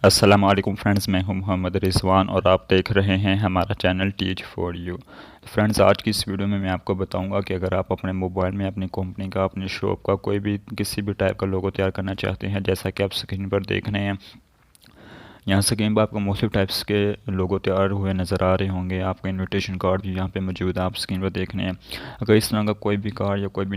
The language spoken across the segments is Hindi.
अस्सलामु अलैकुम फ्रेंड्स, मैं हूं मोहम्मद रिजवान और आप देख रहे हैं हमारा चैनल टीच फॉर यू। तो फ्रेंड्स, आज की इस वीडियो में मैं आपको बताऊंगा कि अगर आप अपने मोबाइल में अपनी कंपनी का, अपनी शॉप का कोई भी किसी भी टाइप का लोगो तैयार करना चाहते हैं, जैसा कि आप स्क्रीन पर देख रहे हैं। यहाँ स्क्रीन पर आपको मुख्तलिफ टाइप्स के लोगो तैयार हुए नज़र आ रहे होंगे। आपका इनविटेशन कार्ड भी यहाँ पे मौजूद है, आप स्क्रीन पर देख रहे हैं। अगर इस तरह का कोई भी कार्ड या कोई भी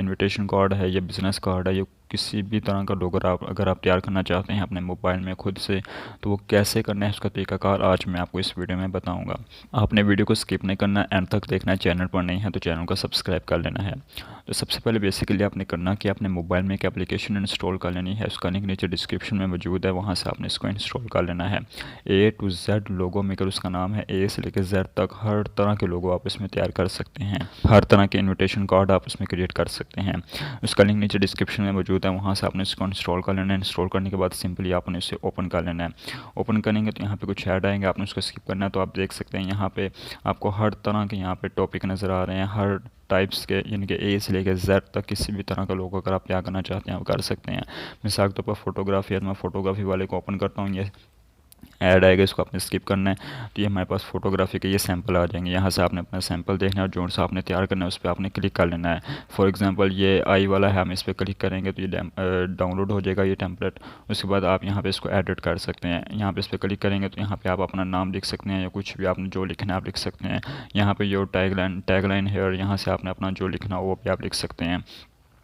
इनविटेशन कार्ड है या बिज़नेस कार्ड है या किसी भी तरह का लोगो अगर आप तैयार करना चाहते हैं अपने मोबाइल में खुद से, तो वो कैसे करना है उसका तरीकाकार आज मैं आपको इस वीडियो में बताऊंगा। आपने वीडियो को स्किप नहीं करना, एंड तक देखना है। चैनल पर नहीं है तो चैनल को सब्सक्राइब कर लेना है। तो सबसे पहले बेसिकली आपने करना कि अपने मोबाइल में एक एप्लीकेशन इंस्टॉल कर लेनी है। उसका लिंक नीचे डिस्क्रिप्शन में मौजूद है, वहाँ से आपने इसको इंस्टॉल कर लेना है। A to Z logo maker उसका नाम है। A से लेकर Z तक हर तरह के लोगो आप इसमें तैयार कर सकते हैं। हर तरह के इन्विटेशन कार्ड आप इसमें क्रिएट कर सकते हैं। उसका लिंक नीचे डिस्क्रिप्शन में मौजूद है, वहाँ से आपने इसको इंस्टॉल कर लेना है। इंस्टॉल करने के बाद सिंपली आपने इसे ओपन कर लेना है। ओपन करेंगे तो यहाँ पे कुछ ऐड आएंगे, आपने उसको स्किप करना है। तो आप देख सकते हैं यहाँ पे आपको हर तरह के यहाँ पे टॉपिक नज़र आ रहे हैं, हर टाइप्स के, यानी कि A से लेकर Z तक किसी भी तरह का लोगो अगर आप तैयार करना चाहते हैं आप कर सकते हैं। मिसाल के तौर पर फोटोग्राफी है, मैं फोटोग्राफी वाले को ओपन करता हूँ। ये ऐड आएगा, इसको आपने स्किप करना है। तो ये हमारे पास फोटोग्राफी के ये सैंपल आ जाएंगे। यहाँ से आपने अपना सैंपल देखना है और जो सा आपने तैयार करना है उस पर आपने क्लिक कर लेना है। फॉर एग्जांपल ये आई वाला है, हम इस पर क्लिक करेंगे तो ये डाउनलोड हो जाएगा ये टेम्पलेट। उसके बाद आप यहाँ पे इसको एडिट कर सकते हैं। यहाँ पे इस पर क्लिक करेंगे तो यहाँ पे आप अपना नाम लिख सकते हैं या कुछ भी आपने जो लिखना है आप लिख सकते हैं। यहाँ पे जो टैगलाइन है और यहाँ से आपने अपना जो लिखना हो वो भी आप लिख सकते हैं।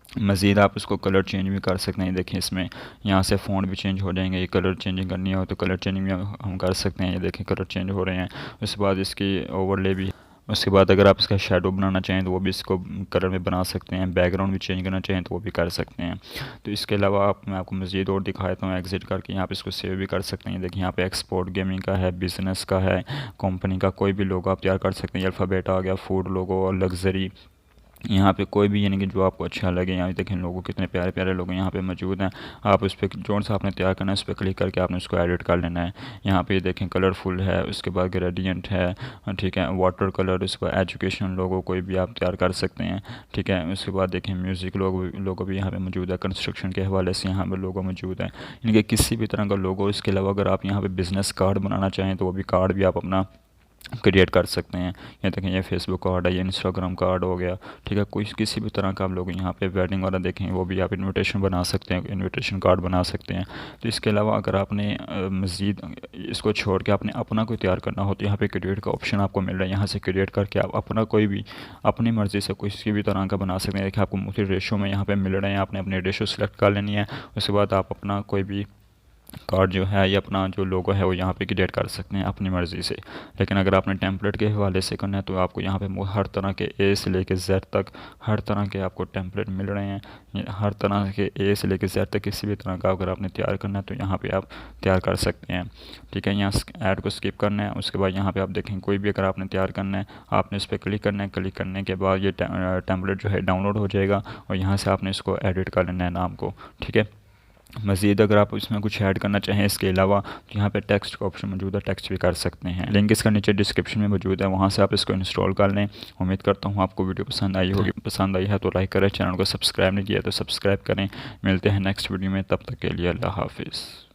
मज़ीद आप इसको कलर चेंज भी कर सकते हैं। देखिए इसमें यहाँ से फ़ॉन्ट भी चेंज हो जाएंगे। ये कलर चेंजिंग करनी हो तो कलर चेंजिंग भी हम कर सकते हैं। ये देखें कलर चेंज हो रहे हैं। उसके बाद इसकी ओवरले भी, उसके बाद अगर आप इसका शेडो बनाना चाहें तो वो भी इसको कलर में बना सकते हैं। बैकग्राउंड भी चेंज करना चाहें तो वो भी कर सकते हैं। तो इसके अलावा मैं आपको मज़ीद और दिखा देता हूँ। एग्जिट करके यहाँ पे इसको सेव भी कर सकते हैं। देखिए यहाँ पे एक्सपोर्ट गेमिंग का है, बिज़नेस का है, कंपनी का कोई भी लोगो आप तैयार कर सकते हैं। अल्फ़ाबेट आ गया, फूड लोगो और लग्जरी, यहाँ पे कोई भी, यानी कि जो आपको अच्छा लगे। यहाँ देखें लोगों कितने प्यारे प्यारे लोग यहाँ पे मौजूद हैं। आप उस पर जो सा आपने तैयार करना है उस पर क्लिक करके आपने उसको एडिट कर लेना है। यहाँ पे देखें कलरफुल है, उसके बाद ग्रेडियंट है, ठीक है, वाटर कलर, उसके बाद एजुकेशन लोगो कोई भी आप तैयार कर सकते हैं, ठीक है। उसके बाद देखें म्यूज़िक लोगो भी यहाँ पे मौजूद है। कंस्ट्रक्शन के हवाले से यहाँ पर लोगो मौजूद है, यानी कि किसी भी तरह का लोगो। इसके अलावा अगर आप यहाँ पर बिज़नेस कार्ड बनाना चाहें तो वो भी कार्ड भी आप अपना क्रिएट कर सकते हैं। ये देखें ये फेसबुक कार्ड है, ये इंस्टाग्राम कार्ड हो गया, ठीक है। कोई किसी भी तरह का आप लोग यहाँ पे वेडिंग वाला देखें वो भी आप इनविटेशन बना सकते हैं, इनविटेशन कार्ड बना सकते हैं। तो इसके अलावा अगर आपने मज़ीद इसको छोड़ के आपने अपना कोई तैयार करना हो तो यहाँ पे क्रिएट का ऑप्शन आपको मिल रहा है। यहाँ से क्रिएट करके आप अपना कोई भी अपनी मर्ज़ी से किसी भी तरह का बना सकते हैं। देखिए आपको मुख्तलिफ रेशो में यहाँ पर मिल रहे हैं, आपने अपने रेशो सेलेक्ट कर लेनी है। उसके बाद आप अपना कोई भी कार्ड जो है या अपना जो लोगो है वो यहाँ पे क्रिएट कर सकते हैं अपनी मर्ज़ी से। लेकिन अगर आपने टेम्पलेट के हवाले से करना है तो आपको यहाँ पे हर तरह के A से लेकर Z तक हर तरह के आपको टेम्पलेट मिल रहे हैं। हर तरह के A से लेकर Z तक किसी भी तरह का अगर आपने तैयार करना है तो यहाँ पे आप तैयार कर सकते हैं, ठीक है। यहाँ ऐड को स्किप करना है। उसके बाद यहाँ पर आप देखें कोई भी अगर आपने तैयार करना है आपने इस पर क्लिक करना है। क्लिक करने के बाद ये टेम्पलेट जो है डाउनलोड हो जाएगा और यहाँ से आपने इसको एडिट कर लेना है नाम को, ठीक है। मज़ीद अगर आप इसमें कुछ ऐड करना चाहें इसके अलावा तो यहाँ पे टेक्स्ट का ऑप्शन मौजूद है, टेक्स्ट भी कर सकते हैं। लिंक इसका नीचे डिस्क्रिप्शन में मौजूद है, वहाँ से आप इसको इंस्टॉल कर लें। उम्मीद करता हूँ आपको वीडियो पसंद आई होगी। पसंद आई है तो लाइक करें, चैनल को सब्सक्राइब नहीं किया तो सब्सक्राइब करें। मिलते हैं नेक्स्ट वीडियो में, तब तक के लिए अल्लाह हाफिज़।